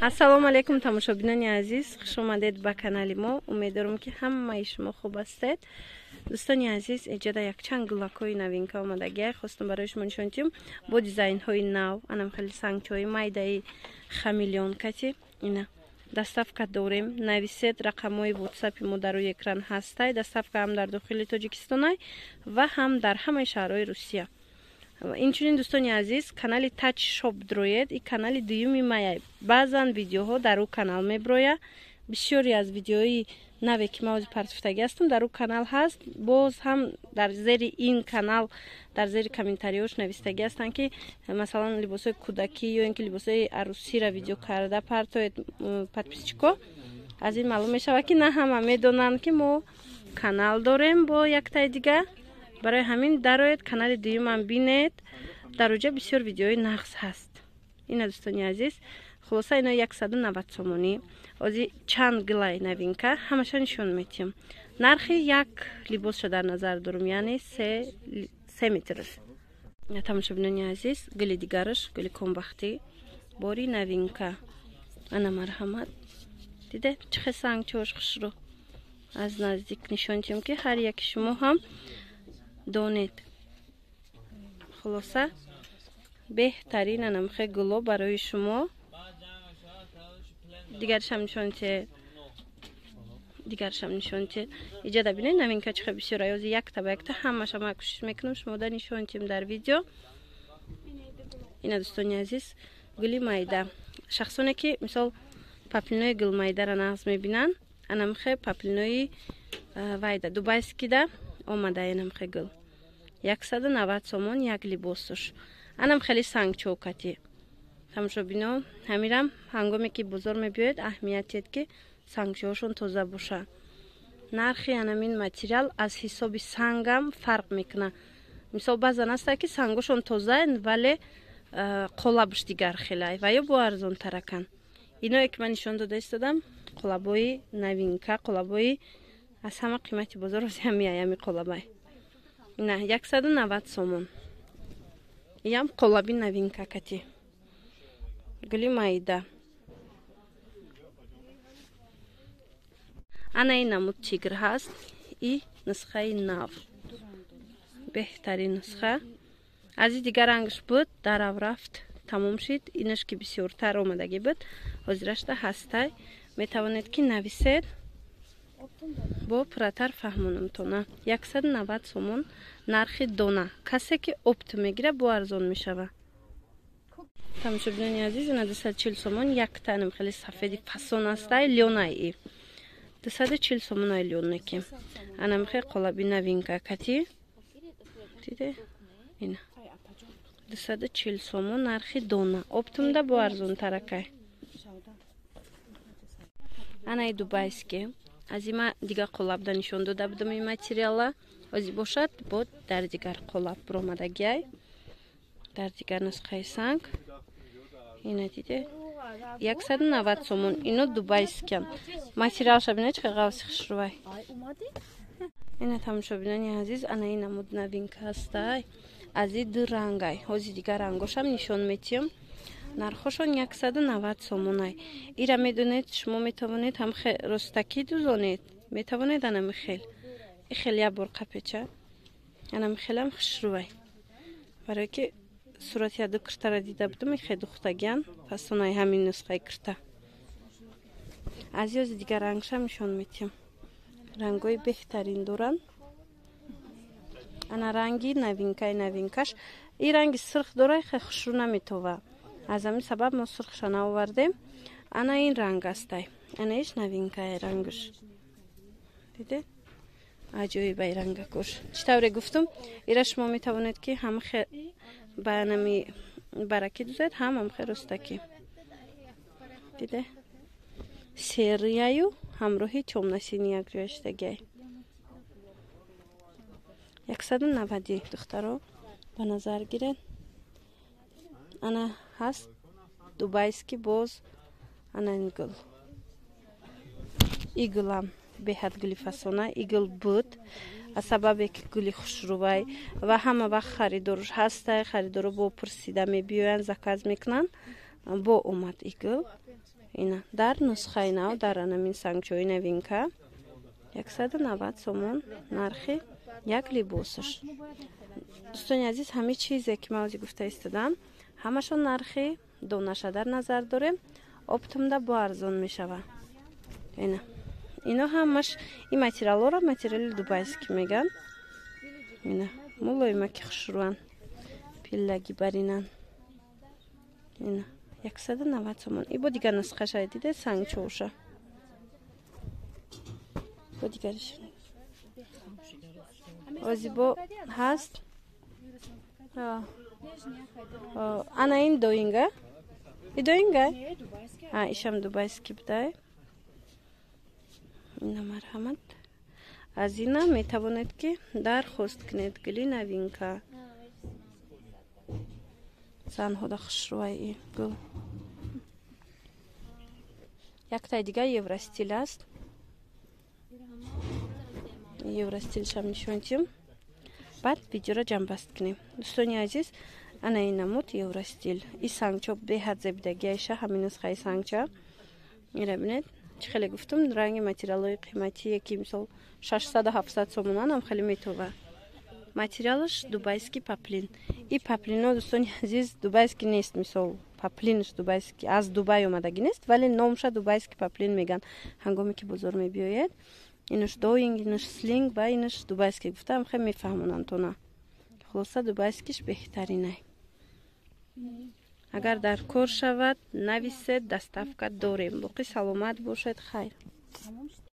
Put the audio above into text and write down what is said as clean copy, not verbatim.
ассалому алейкум тамошобинони азиз, хуш омадед ба канали мо. Умедворам ки ҳамаи шумо хуб ҳастед. дӯстони азиз, эҷода якчанд гулакҳои новинка омадагия хостум барои шумо нишон диҳам бо дизайнҳои нав. Анам хеле сангчои майдаи хамелеонкати ина доставка дорем. Нависед рақамҳои ватсапи мо дар рӯи экран ҳастай. Доставка ҳам дар дохили Тоҷикистонай ва ҳам дар ҳамаи шаҳрҳои Русия. Инчунин дӯстони азиз, канали Touch Shop дороед. И канали дуюми мая. Баъзан видеоҳо дар ӯ канал меброя. Бисёре аз видеоҳои наве ки ма ҳозир партофтагӣ ҳастам дар ӯ канал ҳаст. Боз ҳам дар зери ин канал дар зери комментариҳош навистагӣ ҳастанд ки масалан либосҳои кӯдакӣ ё ин ки либосҳои арӯсиро видео карда партоед подписчико. Аз ин маълум мешавад ки на ҳама медонанд ки мо канал дорем бо яктаи дигар. Барои ҳамин дароед канали дуюмам бинед. Дар оҷа бисёр видеои нағз ҳаст. Ина дӯстони азиз, хулоса ино 190 сомонӣ. Ҳозир чанд гилай новинка ҳамаша нишон метиҳам. Нархи як либосша дар назар дорам, яъне 3 метр. Тамошобинони азиз, гули дигараш, гули комбахтӣ, бори новинка. Ана марҳамат. Диде чӣ хел сангчош хушрӯ. Аз наздик нишон диҳам ки ҳар яки шумо ҳам донед. Хулоса беҳтарин анамхе гуло барои шумо. Дигаршам нишонте. Иҷода бинед новинка чӣ хел бисёр аёзи якта ба якта ҳамаша ма кӯшиш мекунам шумода нишонтем дар видео. Ина дӯстони азиз, гули майда. Шахсоне ки мисол паплинои гулмайдаро нағз мебинанд, анамхе паплинои вайда дубайскида омада анамхе гул. 190 сомон як либосуш. Анам хеле сангчокати. Тамошобино ҳамирам ҳангоме ки бозор мебиёед аҳамиятиет ки сангчоҳошон тоза боша. Нархи анамин материал аз ҳисоби сангам фарқ мекуна. Мисол баъзан аста ки сангошон тозаен вале қолабш дигар хелай ва ё бо арзонтаракан. Иное ки ман нишон дода истодам қолабои новинка, қолабои аз ҳама қимати бозор ози ҳами қолабай. Ина 190 сомон. Ям қолаби новинка кати. Гули майда. Ана ин намуд тигр ҳаст. И нусхаи нав. Беҳтарин нусха. Аз ин дигар рангш буд, дарав рафт, тамом шид. Инаш ки бисёртар омадагӣ буд. Ҳозирашта ҳастай. Метавонед ки нависед. Бо пурратар фаҳмонамтона. 190 сомон нархи дона. Касе ки опт мегира бо арзон мешава. Тамошобинони азиз, ина 240 сомон якта анам хеле сафеди фасон астай лёнай. 240 сомон ай лёнеки. Анам хеле қолаби новинка кати. Диде? Ина. 240 сомон нархи дона. Оптумда бо арзон таракай. Анай дубайски. Аз има дигар қолабда нишон дода будам ин материала. Ози бошад бо дар дигар қолаб бромадагиай. Дар дигар нусхаи санг. Ина диде 190 сомон. Ино дубайскиан. Материалша бинед чӣ қавси хушрувай. Ина тамошобинони азиз, ана ин намуд новинка ҳастай. Аз ин ду рангай. Ҳози дигар рангошам нишон метиҳам. Нархошон 190 сомонай. Ира медонед шумо метавонед ҳам ростакӣ дузонед. Метавонед анами хел. И хел як бор қапеча. Анами хелам хушрувай. Барои ки сурати яду киртара дида будам, и хел духтагиан. Фасонай ҳамин нусхаи кирта. Аз ёзи дигар рангшам нишон метиҳам. Рангои беҳтарин доранд. Ана ранги новинкаш. И ранги сирх дорай хел хушрӯ наметова. Аз ҳамин сабаб мо сурхша наовардем. Ана ин ранг астай. Ана иш новинкаи рангаш. Диде? Аҷоибай рангакош. Чӣ тавре гуфтум? Ира шумо метавонед ки ҳам хел ба анами баракӣ дузед, ҳам хел ростакӣ. Диде? Серияю ҳамроҳи тёмнасини якҷояштагиай. 190 духтаро ба назар гиред. Ана ҳаст дубайски боз. Ана ин гул. И гулам беҳад гули фасона. И гул буд. Аз сабабе ки гули хушрувай ва ҳама вақт харидорш ҳастай. Харидоро бо пурсида мебиёянд, заказ мекунанд. Бо омад и гул. Ина дар нусхаи нав дар анамин сангчои новинка 190 сомон нархи як либосаш. дӯстони азиз, ҳамаи чизе ки ман ҳозир гуфта истодам ҳамашон нархи донаша дар назар дорем. оптумда бо арзон мешава. Ино ҳамаш ин материалора материали дубайский меган. Ина мулоимаки хушрӯан пиллаги баринан. Ина 190 сомон. И бо дигар нусхаша диде сангчоуша. Бо дигариш озибо ҳаст. Ана ин доинга? И доинга? Ишам дубайский будай. Ина марҳамат. Аз ина метавонед ки дархост кунед гули новинка. Занҳода хушрӯаи гул. Яктай дигар евростил аст. Евростилшам нишонтим. Баъд видеоро ҷамъбаст кунем. дӯстони азиз, ана ин намуд евростил. И сангчо беҳад зебидагиаша ҳамин нусхаи сангча. Ира бинед. Чӣ хеле гуфтум ранги материалои қиматие ки мисол 600-700 сомонан ҳам хеле метова. Материалаш дубайский поплин. И поплино дӯстони азиз дубайский нест. Мисол поплинш дубайский аз Дубай омадаги нест, вале номша дубайский поплин меган. Ҳангоме ки бозор мебиёед инаш доинг, инаш слинг ва инаш дубайский гуфтам хеле мефаҳмонанд тона. Хулоса дубайскиш беҳтаринай. Агар дар кор шавад нависед, доставка дорем. Боқӣ саломат бошед. Хайр.